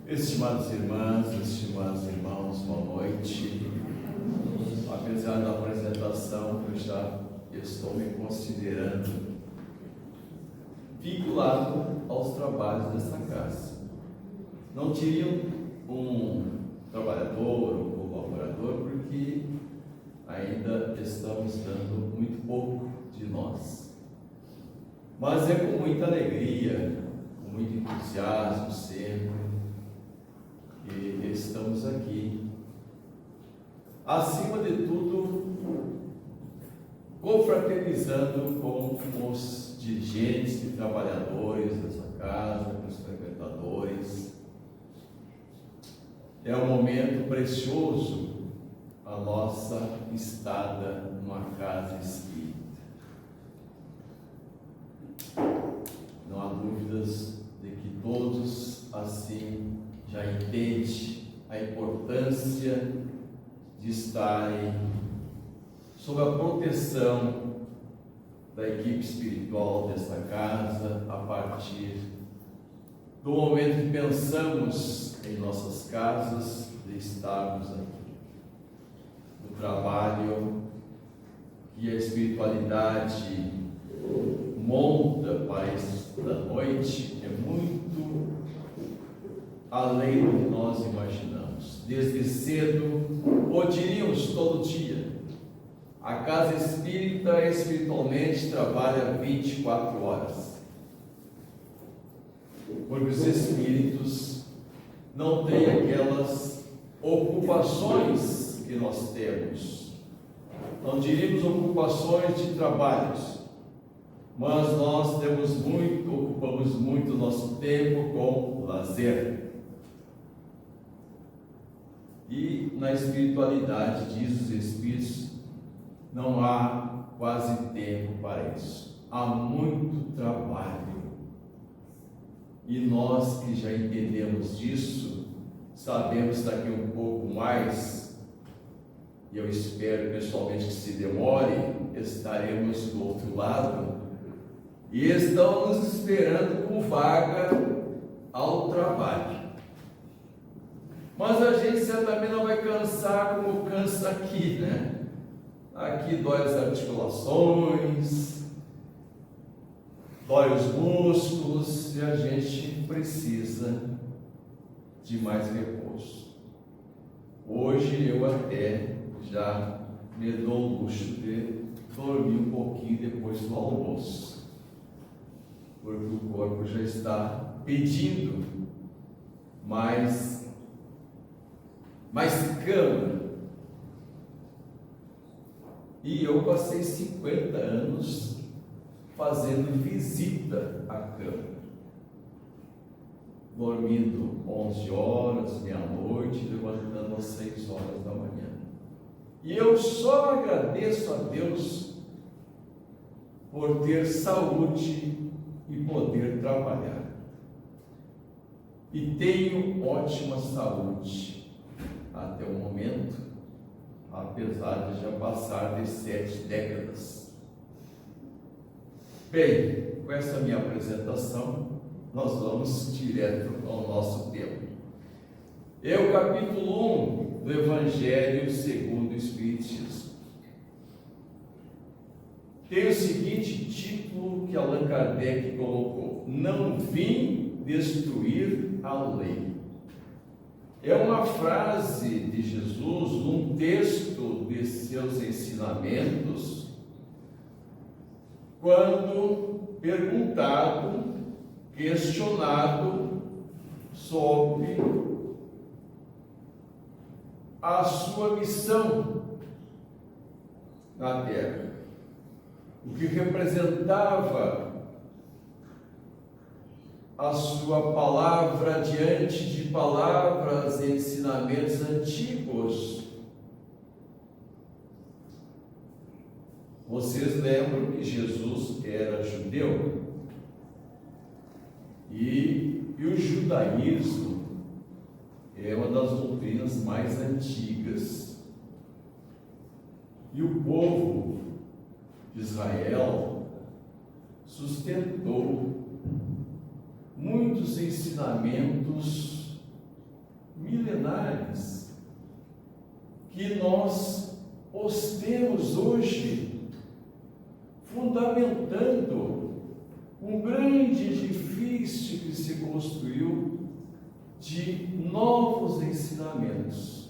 Estimadas irmãs, estimados irmãos, boa noite. Apesar da apresentação, eu já estou me considerando vinculado aos trabalhos dessa casa. Não diria um trabalhador ou colaborador, porque ainda estamos dando muito pouco de nós. Mas é com muita alegria, com muito entusiasmo sempre, e estamos aqui, acima de tudo, confraternizando com os dirigentes e trabalhadores dessa casa, com os frequentadores. É um momento precioso a nossa estada numa casa espírita. Não há dúvidas de que todos assim já entende a importância de estarem sob a proteção da equipe espiritual desta casa, a partir do momento que pensamos em nossas casas, de estarmos aqui. O trabalho que a espiritualidade monta para esta noite é muito além do que nós imaginamos. Desde cedo, ou diríamos todo dia, a casa espírita espiritualmente trabalha 24 horas. Porque os espíritos não têm aquelas ocupações que nós temos. Não diríamos ocupações de trabalhos, mas nós ocupamos muito nosso tempo com lazer. E na espiritualidade, diz os Espíritos, não há quase tempo para isso. Há muito trabalho. E nós que já entendemos disso, sabemos daqui um pouco mais, e eu espero pessoalmente que se demore, estaremos do outro lado, e estamos esperando com vaga ao trabalho. Mas a gente certamente não vai cansar como cansa aqui, né? Aqui dói as articulações, dói os músculos, e a gente precisa de mais repouso. Hoje eu até já me dou o luxo de dormir um pouquinho depois do almoço, porque o corpo já está pedindo mais cama. E eu passei 50 anos fazendo visita à cama, dormindo 11 horas, meia-noite, levantando às 6 horas da manhã. E eu só agradeço a Deus por ter saúde e poder trabalhar. E tenho ótima saúde até o momento, apesar de já passar de 7 décadas. Bem, com essa minha apresentação, nós vamos direto ao nosso tema. É o capítulo 1 do Evangelho segundo o Espiritismo. Tem o seguinte título que Allan Kardec colocou: Não vim destruir a lei. É uma frase de Jesus num texto de seus ensinamentos, quando perguntado, questionado sobre a sua missão na Terra, o que representava a sua palavra diante de palavras e ensinamentos antigos. Vocês lembram que Jesus era judeu? E o judaísmo é uma das doutrinas mais antigas. E o povo de Israel sustentou muitos ensinamentos milenares que nós os temos hoje, fundamentando um grande edifício que se construiu de novos ensinamentos.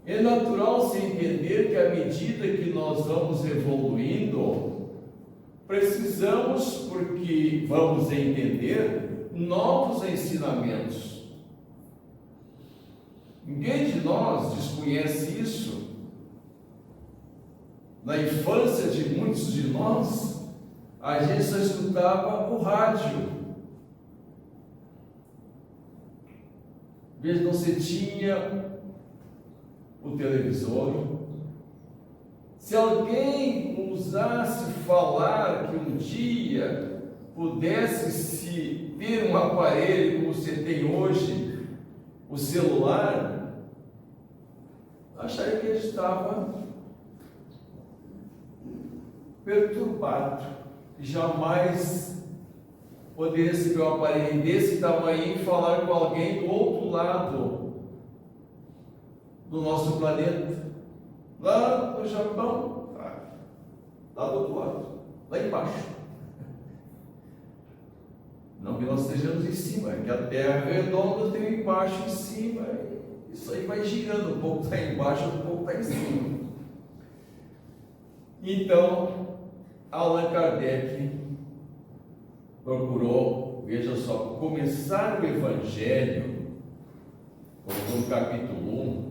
É natural se entender que à medida que nós vamos evoluindo, precisamos, porque vamos entender novos ensinamentos. Ninguém de nós desconhece isso. Na infância de muitos de nós, a gente só escutava o rádio. Às vezes não se tinha o televisor. Se alguém ousasse falar que um dia pudesse se ter um aparelho como você tem hoje, o celular, acharia que ele estava perturbado. Jamais poderia receber um aparelho desse tamanho e falar com alguém do outro lado do nosso planeta, lá no Japão, lá do outro lado, lá embaixo. Não que nós estejamos em cima, é que a Terra é redonda, tem embaixo e em cima, isso aí vai girando, um pouco está embaixo, um pouco está em cima. Então, Allan Kardec procurou, veja só, começar o Evangelho, no capítulo 1,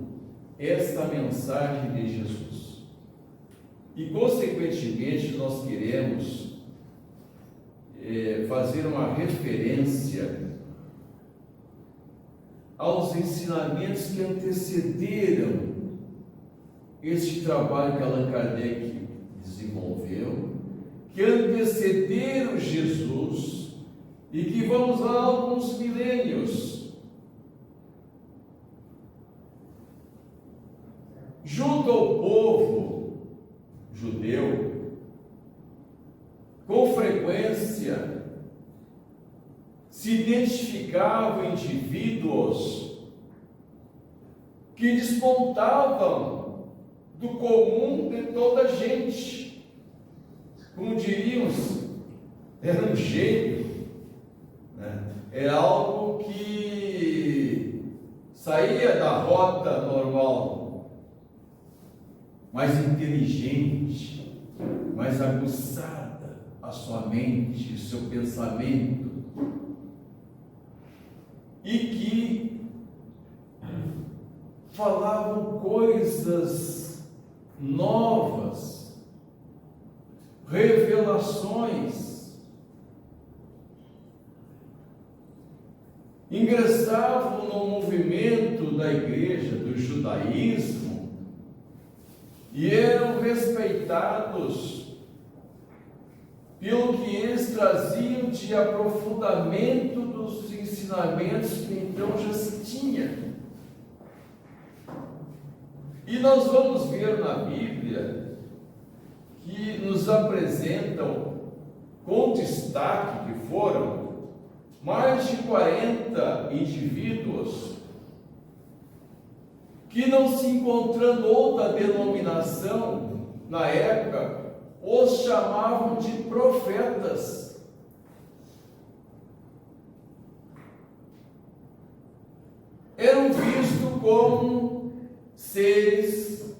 esta mensagem de Jesus. E, consequentemente, nós queremos fazer uma referência aos ensinamentos que antecederam este trabalho que Allan Kardec desenvolveu, que antecederam Jesus e que vamos lá há alguns milênios. Junto ao povo judeu, com frequência se identificavam indivíduos que despontavam do comum de toda a gente. Como diríamos, era um gênio, né? Era algo que saía da rota normal, mais inteligente, mais aguçada a sua mente, o seu pensamento, e que falavam coisas novas, revelações, ingressavam no movimento da igreja, do judaísmo, e eram respeitados pelo que eles traziam de aprofundamento dos ensinamentos que então já se tinha. E nós vamos ver na Bíblia que nos apresentam com destaque que foram mais de 40 indivíduos que, não se encontrando outra denominação na época, os chamavam de profetas. Eram vistos como seres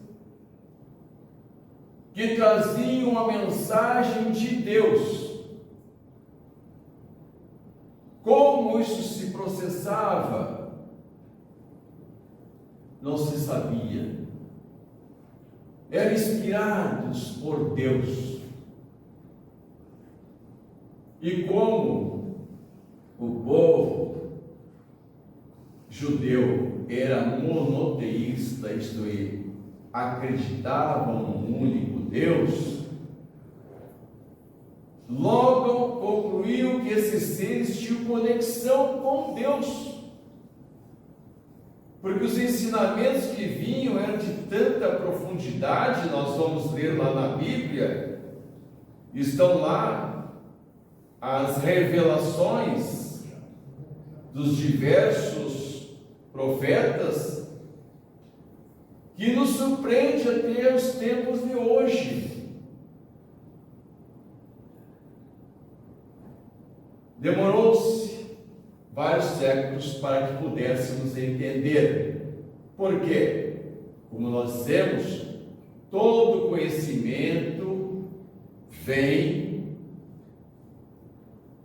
que traziam a mensagem de Deus. Como isso se processava, não se sabia. Eram inspirados por Deus. E como o povo judeu era monoteísta, isto é, acreditavam num único Deus, logo concluiu que esses seres tinham conexão com Deus, porque os ensinamentos que vinham eram de tanta profundidade. Nós vamos ler lá na Bíblia, estão lá as revelações dos diversos profetas, que nos surpreende até os tempos de hoje. Demorou-se vários séculos para que pudéssemos entender. Por quê? Como nós dissemos, todo conhecimento vem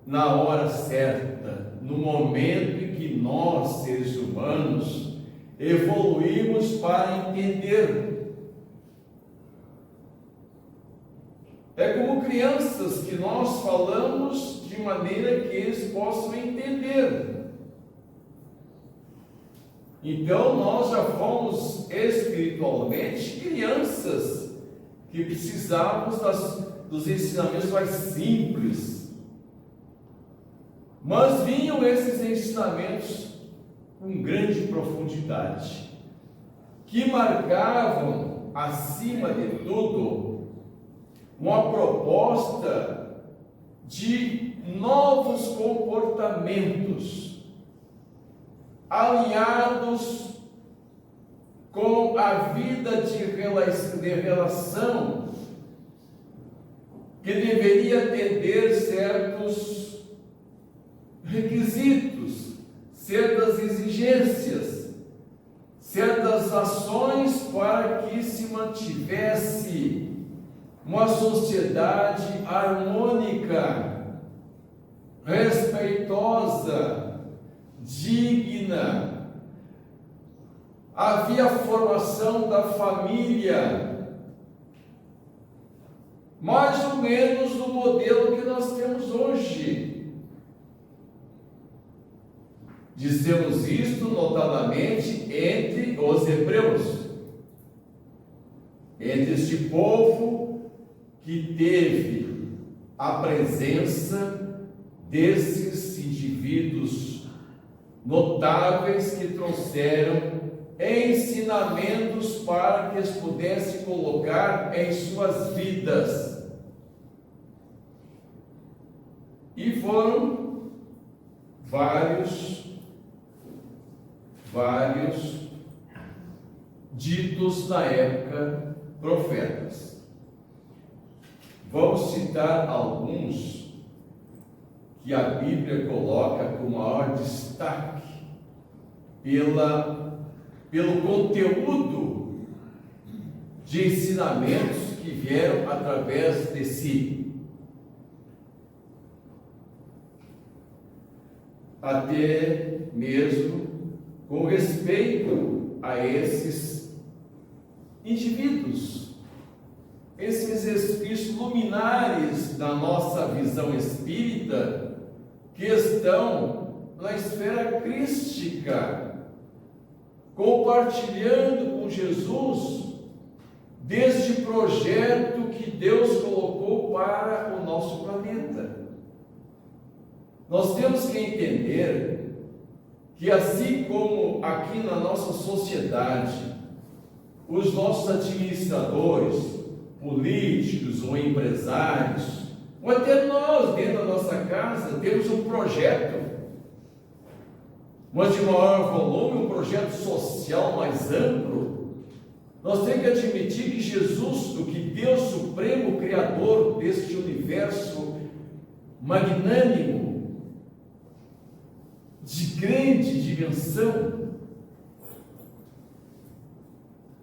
na hora certa, no momento em que nós, seres humanos, evoluímos para entender. É como crianças que nós falamos de maneira que eles possam entender. Então nós já fomos espiritualmente crianças que precisávamos dos ensinamentos mais simples. Mas vinham esses ensinamentos com grande profundidade, que marcavam, acima de tudo, uma proposta de novos comportamentos, alinhados com a vida de relação que deveria atender certos requisitos, certas exigências, certas ações para que se mantivesse uma sociedade harmônica, respeitosa, digna. Havia a formação da família, mais ou menos no modelo que nós temos hoje. Dizemos isto notadamente entre os hebreus, entre este povo que teve a presença desses indivíduos notáveis que trouxeram ensinamentos para que eles pudessem colocar em suas vidas. E foram vários ditos na época profetas. Vamos citar alguns que a Bíblia coloca com maior destaque pelo conteúdo de ensinamentos que vieram através de si. Até mesmo com respeito a esses indivíduos, esses espíritos luminares da nossa visão espírita, que estão na esfera crística, compartilhando com Jesus deste projeto que Deus colocou para o nosso planeta. Nós temos que entender que, assim como aqui na nossa sociedade, os nossos administradores, políticos ou empresários, ou até nós dentro da nossa casa, temos um projeto, mas de maior volume, um projeto social mais amplo. Nós temos que admitir que Jesus, o que Deus Supremo, Criador deste universo magnânimo, de grande dimensão,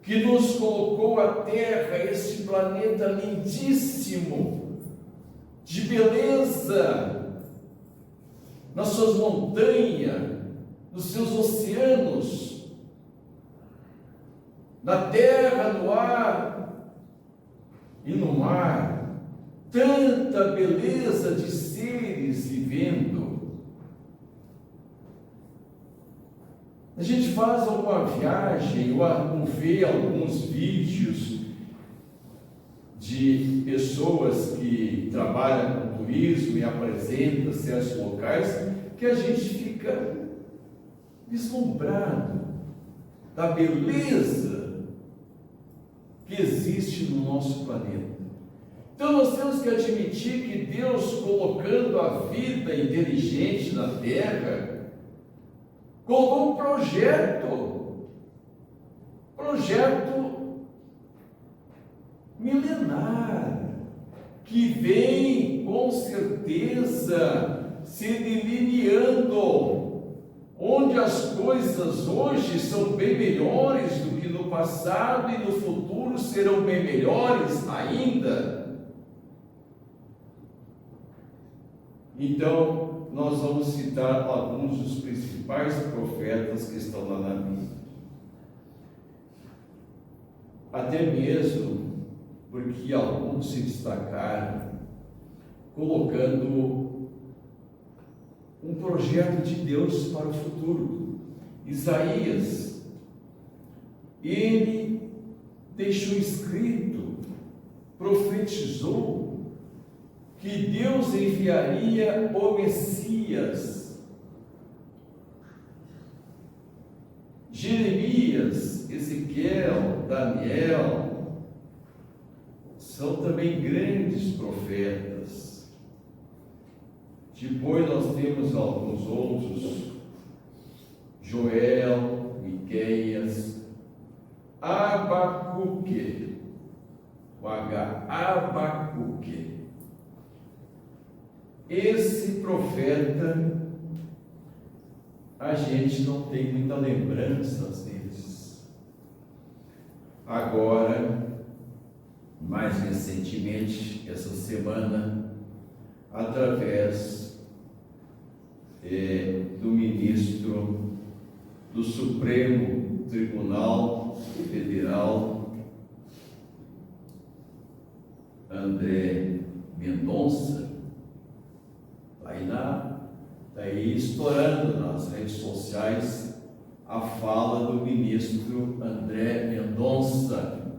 que nos colocou a Terra, este planeta lindíssimo, de beleza, nas suas montanhas, nos seus oceanos, na terra, no ar e no mar, tanta beleza de seres vivendo. A gente faz alguma viagem ou vê alguns vídeos de pessoas que trabalham com turismo e apresentam certos locais, que a gente fica deslumbrado da beleza que existe no nosso planeta. Então nós temos que admitir que Deus, colocando a vida inteligente na Terra, colocou um projeto milenar, que vem com certeza se delineando, onde as coisas hoje são bem melhores do que no passado e no futuro serão bem melhores ainda. Então, nós vamos citar alguns dos principais profetas que estão lá na Bíblia. Até mesmo porque alguns se destacaram colocando um projeto de Deus para o futuro. Isaías, ele deixou escrito, profetizou que Deus enviaria o Messias. Jeremias, Ezequiel, Daniel são também grandes profetas. Depois nós temos alguns outros, Joel, Miqueias, Abacuque, o H, Abacuque. Esse profeta, a gente não tem muita lembrança deles. Agora, mais recentemente, essa semana, através do ministro do Supremo Tribunal Federal, André Mendonça, está aí estourando nas redes sociais a fala do ministro André Mendonça,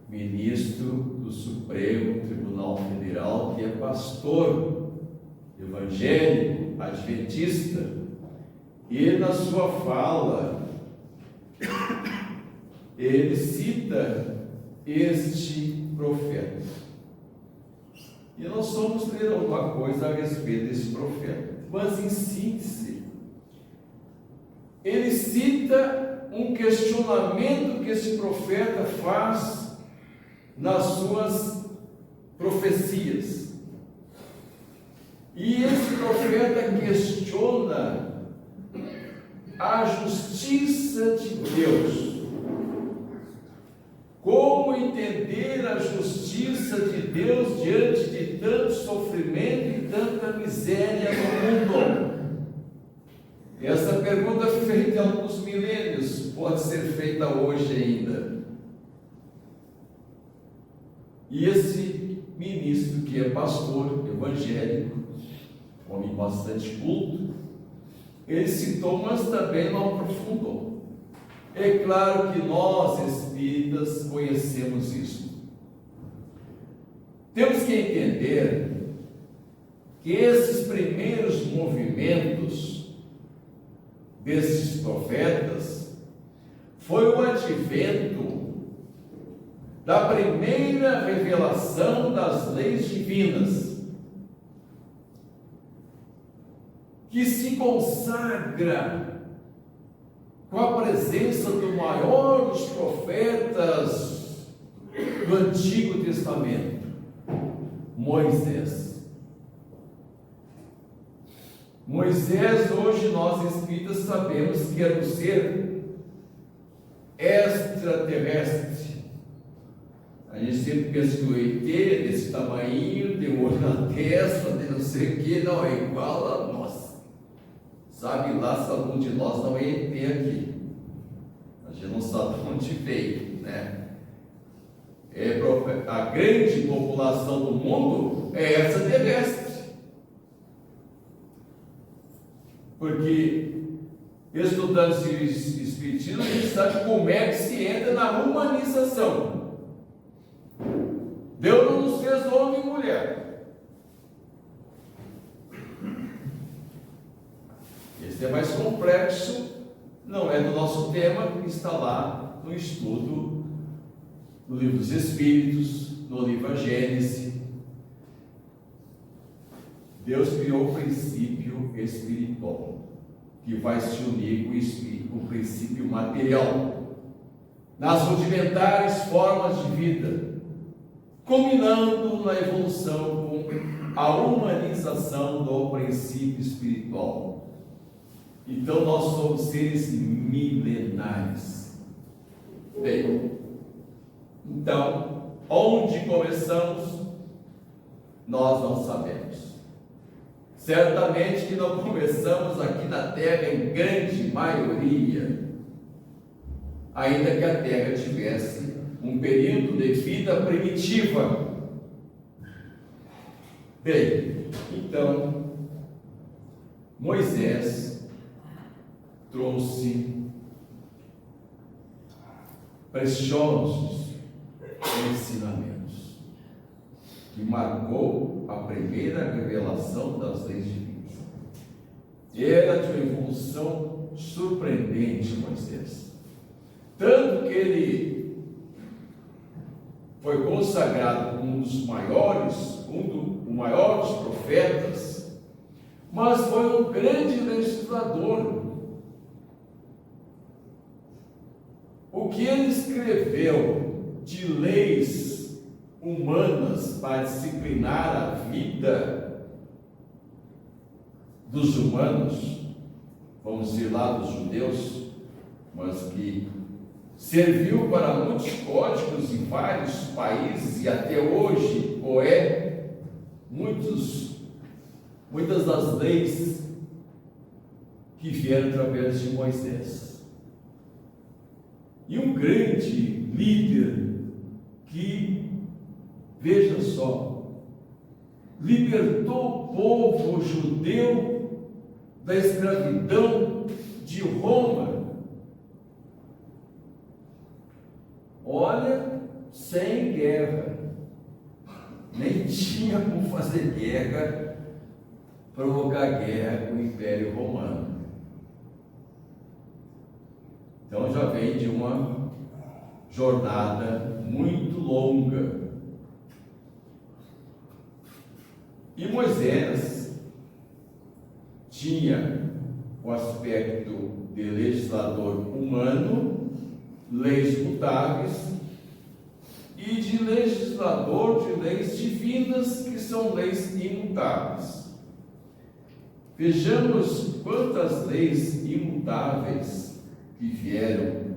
ministro do Supremo Tribunal Federal, que é pastor evangélico, adventista, e na sua fala ele cita este profeta. E nós vamos ler alguma coisa a respeito desse profeta. Mas, em síntese, ele cita um questionamento que esse profeta faz nas suas profecias. E esse profeta questiona a justiça de Deus. Como entender a justiça de Deus diante de tanto sofrimento e tanta miséria no mundo? Essa pergunta foi feita há alguns milênios, pode ser feita hoje ainda. E esse ministro, que é pastor evangélico, homem bastante culto, ele citou, mas também não aprofundou. É claro que nós, espíritas, conhecemos isso. Temos que entender que esses primeiros movimentos desses profetas foi o advento da primeira revelação das leis divinas, que se consagra com a presença do maior dos profetas do Antigo Testamento, Moisés. Moisés, hoje nós espíritas sabemos que era um ser extraterrestre. A gente sempre pensa que o ET é desse tamanho, tem um olho na testa, tem não sei o que, não é igual a nós. Sabe lá se algum de nós não é ET aqui. A gente não sabe de onde veio, né? A grande população do mundo é extraterrestre. Porque, estudando o Espiritismo, a gente sabe como é que se entra na humanização. Deus não nos fez homem e mulher. Esse é mais complexo, não é do nosso tema, está lá no estudo, no livro dos Espíritos, no livro A Gênese. Deus criou o princípio espiritual, que vai se unir com o princípio material, nas rudimentares formas de vida, culminando na evolução com a humanização do princípio espiritual. Então nós somos seres milenares. Bem, então, onde começamos, nós não sabemos. Certamente que não começamos aqui na Terra em grande maioria, ainda que a Terra tivesse um período de vida primitiva. Bem, então, Moisés trouxe preciosos ensinamentos que marcou a primeira revelação das leis divinas. Era de uma evolução surpreendente, Moisés. Tanto que ele foi consagrado como um dos maiores, o maior dos profetas, mas foi um grande legislador. O que ele escreveu de leis humanas para disciplinar a vida dos humanos, vamos dizer lá dos judeus, mas que serviu para muitos códigos em vários países e até hoje muitas das leis que vieram através de Moisés. E um grande líder que, veja só, libertou o povo judeu da escravidão de Roma. Olha, sem guerra, nem tinha como fazer guerra, provocar guerra com o Império Romano. Então já vem de uma jornada muito longa. E Moisés tinha o aspecto de legislador humano, leis mutáveis, e de legislador de leis divinas, que são leis imutáveis. Vejamos quantas leis imutáveis que vieram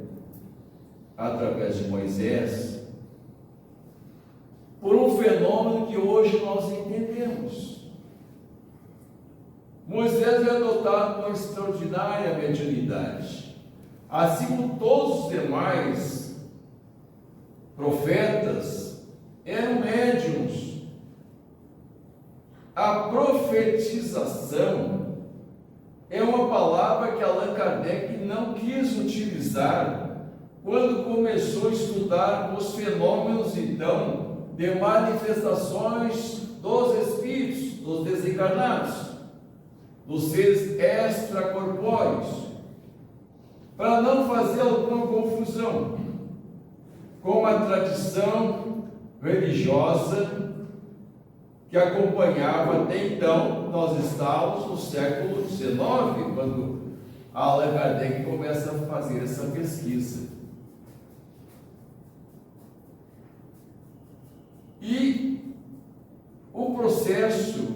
através de Moisés, por um fenômeno que hoje nós entendemos. Moisés é dotado com uma extraordinária mediunidade, assim como todos os demais profetas eram médiuns. A profetização é uma palavra que Allan Kardec não quis utilizar quando começou a estudar os fenômenos, então, de manifestações dos espíritos, dos desencarnados, dos seres extracorpóreos, para não fazer alguma confusão com a tradição religiosa que acompanhava até então. Nós estávamos no século XIX, quando Allan Kardec começa a fazer essa pesquisa. E o processo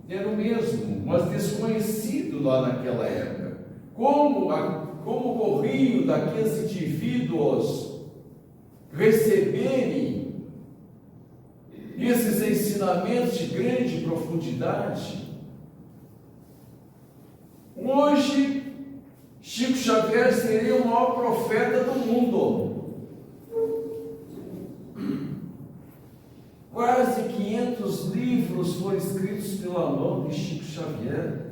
era o mesmo, mas desconhecido lá naquela época. Como ocorriam daqueles indivíduos receberem esses ensinamentos de grande profundidade. Hoje, Chico Xavier seria o maior profeta do mundo. Quase 500 livros foram escritos pela mão de Chico Xavier.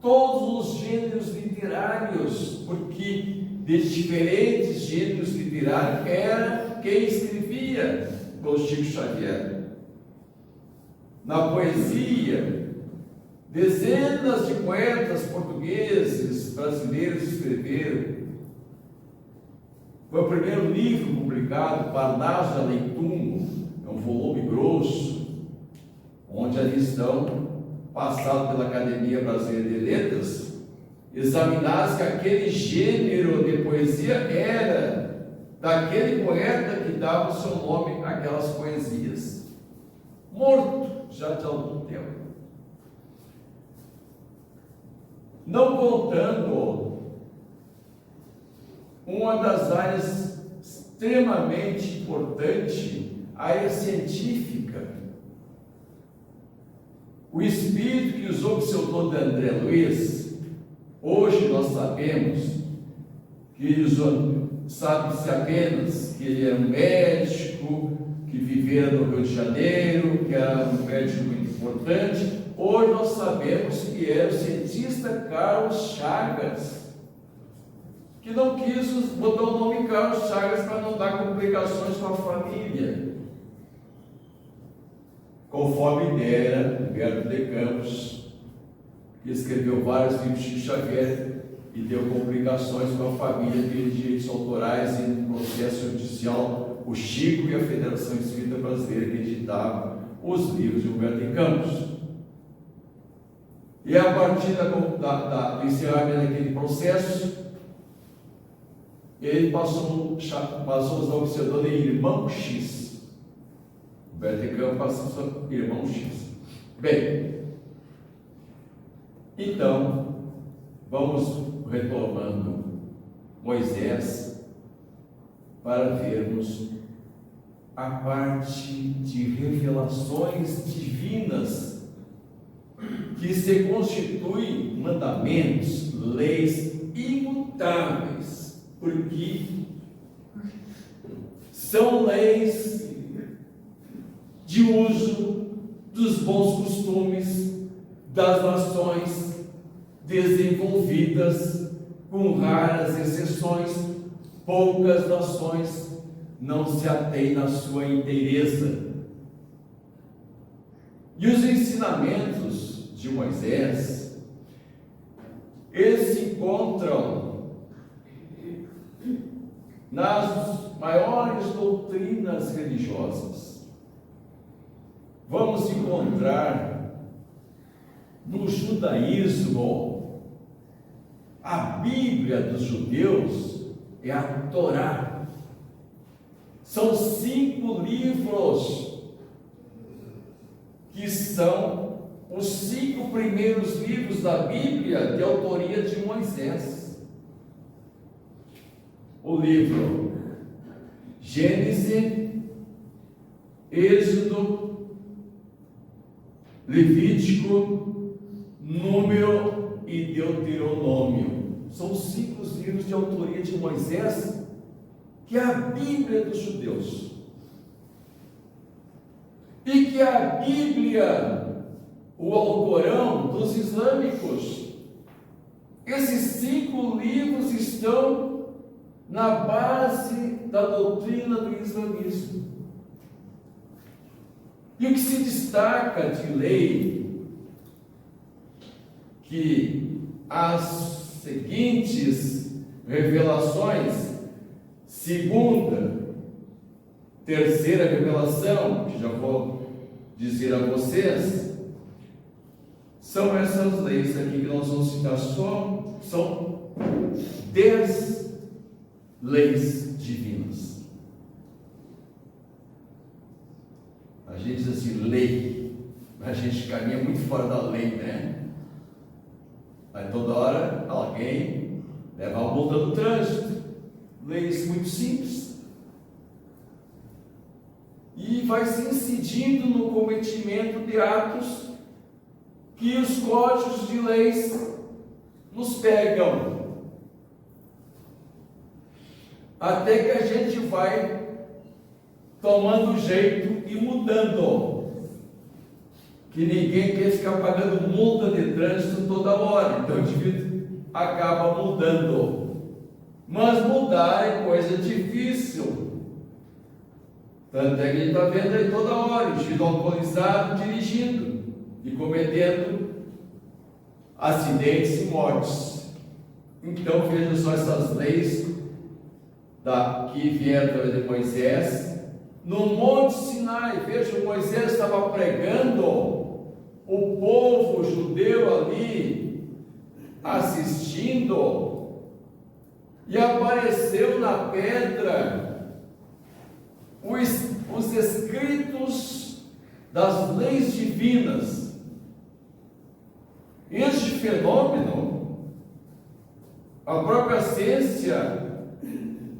Todos os gêneros literários, porque de diferentes gêneros literários era quem escrevia com Chico Xavier. Na poesia, dezenas de poetas portugueses, brasileiros escreveram. Foi o primeiro livro publicado, Parnaso de Aleitumo, é um volume grosso, onde ali estão, passado pela Academia Brasileira de Letras, examinasse que aquele gênero de poesia era daquele poeta que dava o seu nome àquelas poesias, morto já de algum tempo. Não contando uma das áreas extremamente importante, a área científica. O espírito que usou o pseudônimo de André Luiz, hoje nós sabemos que ele usou, sabe-se apenas que ele era um médico, que vivia no Rio de Janeiro, que era um médico muito importante. Hoje nós sabemos que era o cientista Carlos Chagas, que não quis botar o nome Carlos Chagas para não dar complicações com a família, conforme era Humberto de Campos, que escreveu vários livros de Chico Xavier e deu complicações com a família de direitos autorais em processo judicial, o Chico e a Federação Espírita Brasileira, que editavam os livros de Humberto de Campos. E a partir do encerramento daquele processo, ele passou a usar o pseudônimo de Irmão X. Humberto de Campos passou a usar Irmão X. Bem, então, vamos retomando Moisés para vermos a parte de revelações divinas que se constituem mandamentos, leis imutáveis, porque são leis de uso dos bons costumes das nações desenvolvidas, com raras exceções. Poucas nações não se atêm na sua inteireza. E os ensinamentos de Moisés, eles se encontram nas maiores doutrinas religiosas. Vamos encontrar no judaísmo, a Bíblia dos judeus é a Torá. São 5 livros que são os 5 primeiros livros da Bíblia de autoria de Moisés. O livro Gênesis, Êxodo, Levítico, Número e Deuteronômio. São 5 livros de autoria de Moisés, que é a Bíblia dos judeus. E que é a Bíblia, o Alcorão dos islâmicos. Esses 5 livros estão na base da doutrina do islamismo. E o que se destaca de lei, que as seguintes revelações, segunda, terceira revelação, que já vou dizer a vocês, são essas leis aqui que nós vamos citar. São 10 leis divinas. A gente diz assim, lei, a gente caminha muito fora da lei, né? Aí toda hora alguém leva uma multa do trânsito, leis muito simples, e vai se incidindo no cometimento de atos que os códigos de leis nos pegam, até que a gente vai tomando jeito e mudando, que ninguém quer ficar pagando multa de trânsito toda hora, então o indivíduo acaba mudando. Mas mudar é coisa difícil, tanto é que a gente está vendo aí toda hora, o indivíduo alcoolizado dirigindo e cometendo acidentes e mortes. Então vejam só essas leis que vieram através de Moisés no Monte Sinai. Vejam, Moisés estava pregando, o povo judeu ali assistindo, e apareceu na pedra os escritos das leis divinas. Este fenômeno, a própria ciência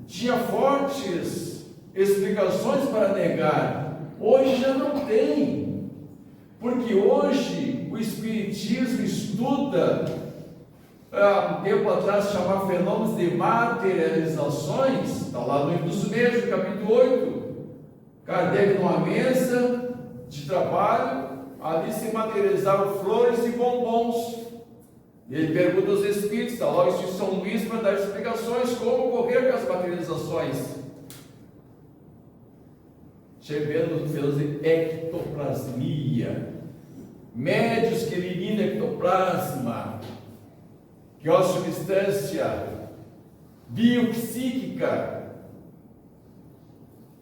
tinha fortes explicações para negar. Hoje já não tem, porque hoje o Espiritismo estuda, há um tempo atrás se chamava fenômenos de materializações, está lá no Livro dos Médiuns, capítulo 8, Kardec numa mesa de trabalho, ali se materializavam flores e bombons. Ele pergunta aos espíritos, está lá o Espírito São Luís para dar explicações como ocorrer com as materializações. Chegando no fenômeno de ectoplasmia, médios que eliminam ectoplasma, que é uma substância biopsíquica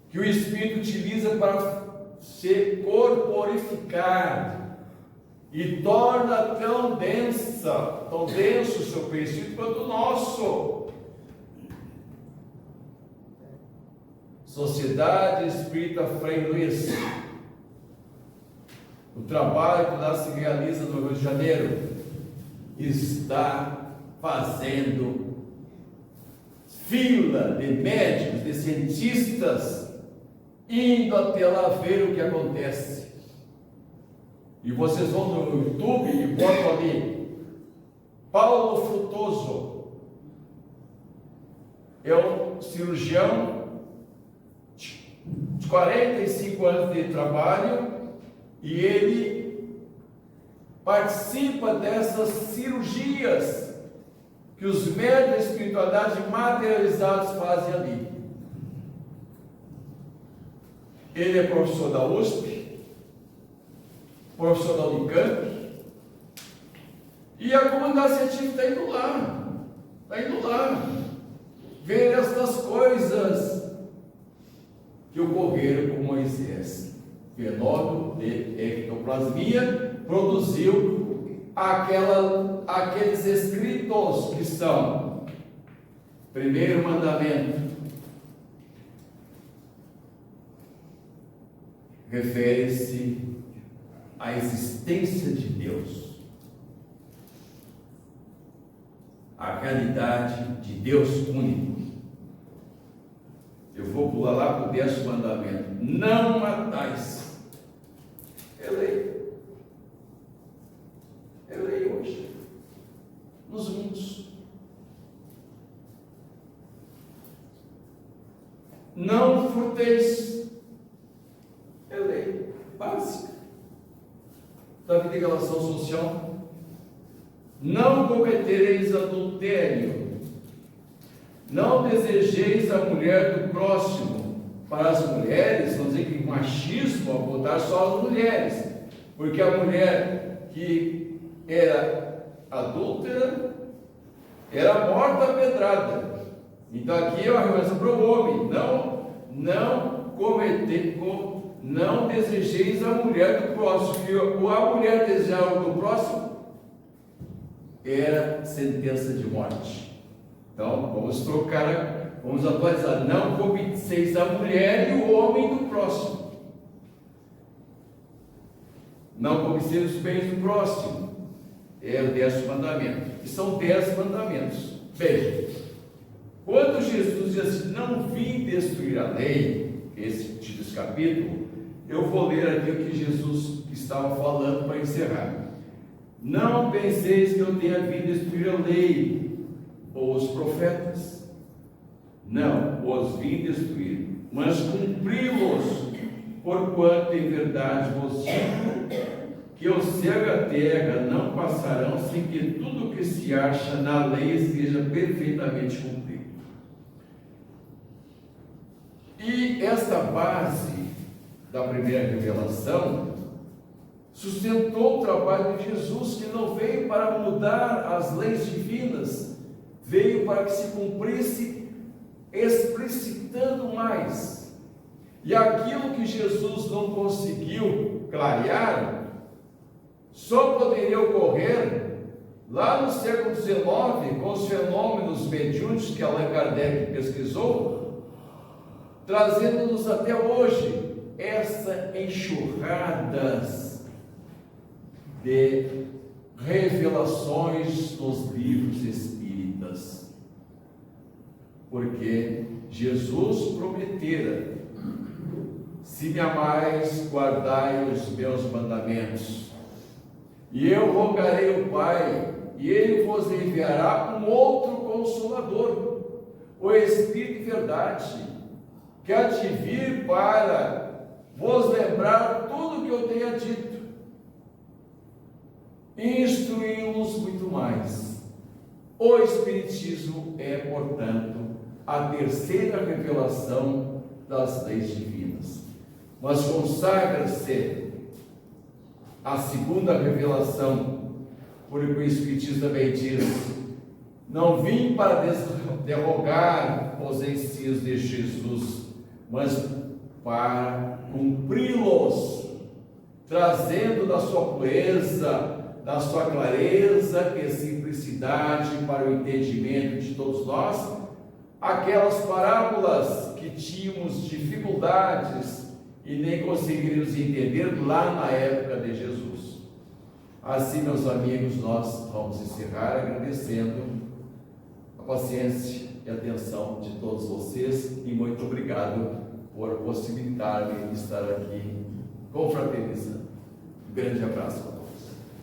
que o espírito utiliza para se corporificar e torna tão denso o seu perispírito quanto o nosso. Sociedade Espírita Frei Luiz, o trabalho que lá se realiza no Rio de Janeiro, está fazendo fila de médicos, de cientistas, indo até lá ver o que acontece. E vocês vão no YouTube e botam ali Paulo Frutuoso, é um cirurgião de 45 anos de trabalho, e ele participa dessas cirurgias que os médiuns da espiritualidade materializados fazem ali. Ele é professor da USP, professor da Unicamp, e a comunidade científica está indo lá, ver estas coisas que ocorreram com Moisés. Fenômeno de ectoplasmia produziu aqueles escritos que são: primeiro mandamento, refere-se à existência de Deus, à realidade de Deus único. Eu vou pular lá para o 10º mandamento: não matais. É lei hoje, nos mundos. Não furteis. É lei básica da vida em relação social. Não cometereis adultério. Não desejeis a mulher do próximo. Para as mulheres, vamos dizer que o machismo é botar só as mulheres, porque a mulher que era adúltera era morta a pedrada. Então aqui é uma recomendação para o homem: não desejeis a mulher do próximo, porque a mulher desejar do próximo era sentença de morte. Então vamos trocar, vamos atualizar: não cobiceis a mulher e o homem do próximo. Não cobiceis os bens do próximo, é o 10º mandamento, e são 10 mandamentos. Veja, quando Jesus diz assim: não vim destruir a lei, esse capítulo, eu vou ler aqui o que Jesus estava falando para encerrar. Não penseis que eu tenha vindo destruir a lei ou os profetas. Não, os vim destruir, mas cumpri-los, porquanto em verdade vos digo que o céu e a terra não passarão sem que tudo o que se acha na lei seja perfeitamente cumprido. E esta base da primeira revelação sustentou o trabalho de Jesus, que não veio para mudar as leis divinas, veio para que se cumprisse explicitando mais. E aquilo que Jesus não conseguiu clarear só poderia ocorrer lá no século XIX, com os fenômenos mediúnicos que Allan Kardec pesquisou, trazendo-nos até hoje essa enxurradas de revelações nos livros espíritas, porque Jesus prometera: se me amais, guardai os meus mandamentos, e eu rogarei ao Pai, e Ele vos enviará um outro Consolador, o Espírito de verdade, que há de vir para vos lembrar tudo o que eu tenha dito, e instruí-los muito mais. O Espiritismo é, portanto, a terceira revelação das leis divinas, mas consagra-se a segunda revelação, porque o Espiritismo também diz: não vim para derrogar os ensinos de Jesus, mas para cumpri-los, trazendo da sua pureza, da sua clareza e simplicidade para o entendimento de todos nós, aquelas parábolas que tínhamos dificuldades e nem conseguiríamos entender lá na época de Jesus. Assim, meus amigos, nós vamos encerrar agradecendo a paciência e a atenção de todos vocês, e muito obrigado por possibilitar-me estar aqui confraternizando. Um grande abraço.